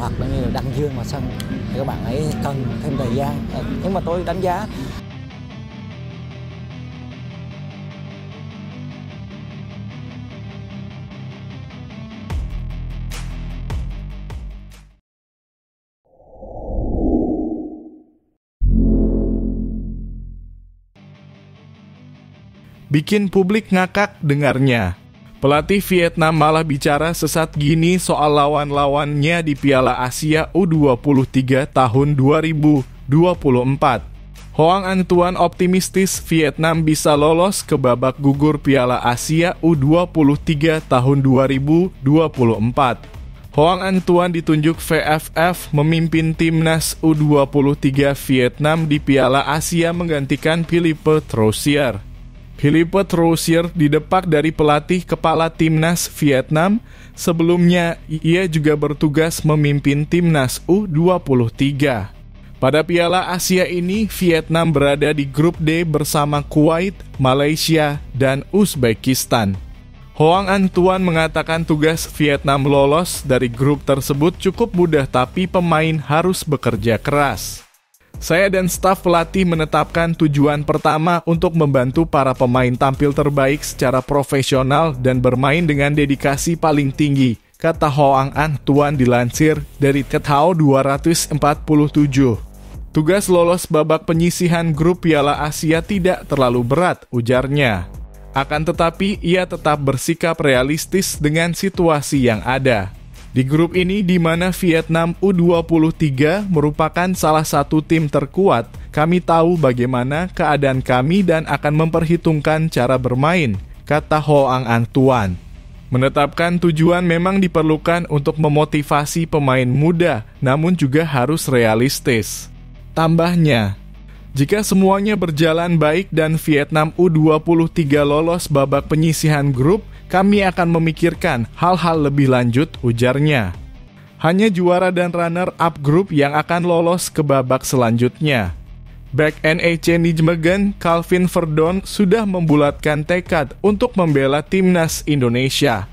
hoặc là như là Đăng Dương mà sân thì các bạn ấy cần thêm thời gian. Nhưng mà tôi đánh giá bikin publik ngakak dengarnya. Pelatih Vietnam malah bicara sesat gini soal lawan-lawannya di Piala Asia U23 tahun 2024. Hoang Anh Tuan optimistis Vietnam bisa lolos ke babak gugur Piala Asia U23 tahun 2024. Hoang Anh Tuan ditunjuk VFF memimpin timnas U23 Vietnam di Piala Asia menggantikan Philippe Troussier. Philippe Troussier didepak dari pelatih kepala timnas Vietnam. Sebelumnya, ia juga bertugas memimpin timnas U23. Pada Piala Asia ini, Vietnam berada di grup D bersama Kuwait, Malaysia, dan Uzbekistan. Hoang Anh Tuan mengatakan tugas Vietnam lolos dari grup tersebut cukup mudah, tapi pemain harus bekerja keras. Saya dan staf pelatih menetapkan tujuan pertama untuk membantu para pemain tampil terbaik secara profesional dan bermain dengan dedikasi paling tinggi, kata Hoang Anh Tuan dilansir dari Kethao 247. Tugas lolos babak penyisihan grup Piala Asia tidak terlalu berat, ujarnya. Akan tetapi, ia tetap bersikap realistis dengan situasi yang ada. Di grup ini di mana Vietnam U23 merupakan salah satu tim terkuat, kami tahu bagaimana keadaan kami dan akan memperhitungkan cara bermain, kata Hoang Anh Tuan. Menetapkan tujuan memang diperlukan untuk memotivasi pemain muda, namun juga harus realistis. Tambahnya, jika semuanya berjalan baik dan Vietnam U23 lolos babak penyisihan grup, kami akan memikirkan hal-hal lebih lanjut, ujarnya. Hanya juara dan runner-up grup yang akan lolos ke babak selanjutnya. Back NEC Nijmegen, Calvin Verdon sudah membulatkan tekad untuk membela timnas Indonesia.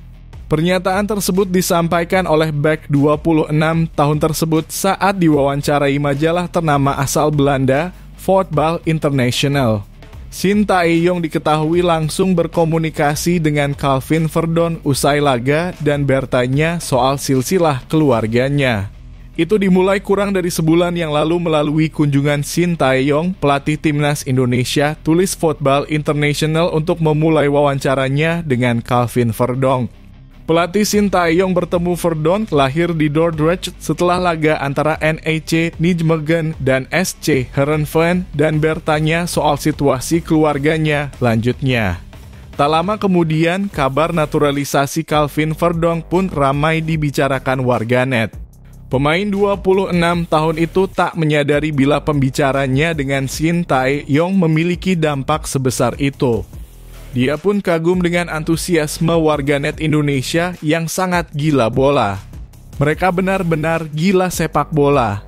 Pernyataan tersebut disampaikan oleh back 26 tahun tersebut saat diwawancarai majalah ternama asal Belanda, Voetbal International. Shin Tae-yong diketahui langsung berkomunikasi dengan Calvin Verdon usai laga dan bertanya soal silsilah keluarganya. Itu dimulai kurang dari sebulan yang lalu melalui kunjungan Shin Tae-yong, pelatih timnas Indonesia, tulis Voetbal International untuk memulai wawancaranya dengan Calvin Verdon. Pelatih Shin Tae-yong bertemu Verdon lahir di Dordrecht setelah laga antara NEC Nijmegen dan SC Heerenveen dan bertanya soal situasi keluarganya, lanjutnya. Tak lama kemudian, kabar naturalisasi Calvin Verdon pun ramai dibicarakan warganet. Pemain 26 tahun itu tak menyadari bila pembicaranya dengan Shin Tae-yong memiliki dampak sebesar itu. Dia pun kagum dengan antusiasme warganet Indonesia yang sangat gila bola. Mereka benar-benar gila sepak bola.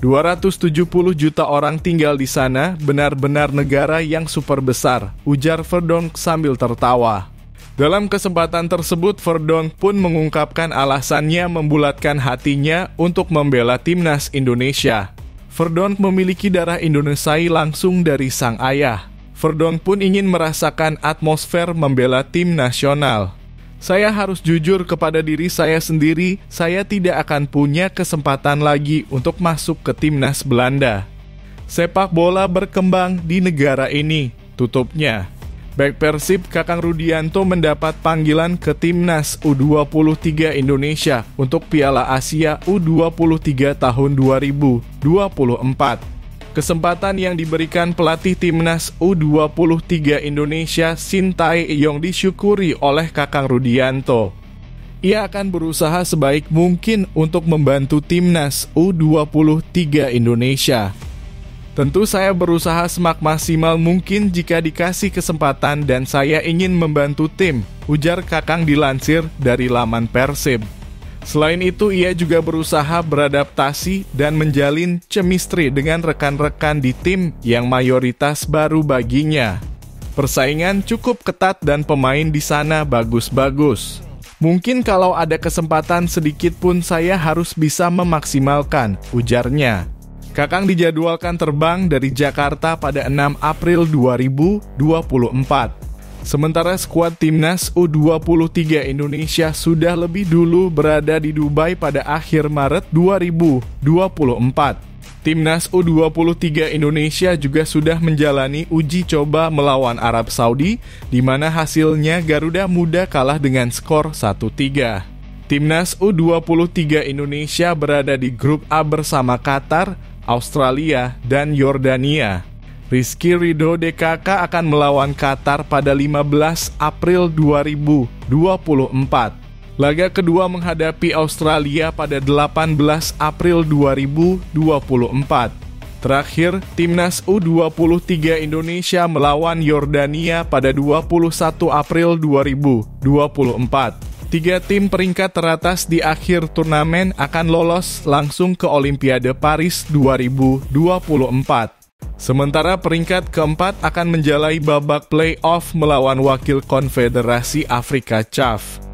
270 juta orang tinggal di sana, benar-benar negara yang super besar, ujar Verdon sambil tertawa. Dalam kesempatan tersebut, Verdon pun mengungkapkan alasannya membulatkan hatinya untuk membela timnas Indonesia. Verdon memiliki darah Indonesiai langsung dari sang ayah. Verdon pun ingin merasakan atmosfer membela tim nasional. Saya harus jujur kepada diri saya sendiri, saya tidak akan punya kesempatan lagi untuk masuk ke timnas Belanda. Sepak bola berkembang di negara ini, tutupnya. Back Persib Kakang Rudianto mendapat panggilan ke timnas U23 Indonesia untuk Piala Asia U23 tahun 2024. Kesempatan yang diberikan pelatih timnas U23 Indonesia Shin Tae-yong disyukuri oleh Kakang Rudianto. Ia akan berusaha sebaik mungkin untuk membantu timnas U23 Indonesia. Tentu saya berusaha semaksimal mungkin jika dikasih kesempatan dan saya ingin membantu tim, ujar Kakang dilansir dari laman Persib. Selain itu, ia juga berusaha beradaptasi dan menjalin chemistry dengan rekan-rekan di tim yang mayoritas baru baginya. Persaingan cukup ketat dan pemain di sana bagus-bagus. Mungkin kalau ada kesempatan sedikit pun saya harus bisa memaksimalkan, ujarnya. Kakang dijadwalkan terbang dari Jakarta pada 6 April 2024. Sementara skuad timnas U23 Indonesia sudah lebih dulu berada di Dubai pada akhir Maret 2024. Timnas U23 Indonesia juga sudah menjalani uji coba melawan Arab Saudi, di mana hasilnya Garuda Muda kalah dengan skor 1-3. Timnas U23 Indonesia berada di grup A bersama Qatar, Australia, dan Yordania. Rizky Ridho DKK akan melawan Qatar pada 15 April 2024. Laga kedua menghadapi Australia pada 18 April 2024. Terakhir, Timnas U23 Indonesia melawan Yordania pada 21 April 2024. 3 tim peringkat teratas di akhir turnamen akan lolos langsung ke Olimpiade Paris 2024. Sementara peringkat keempat akan menjalani babak play-off melawan wakil Konfederasi Afrika CAF.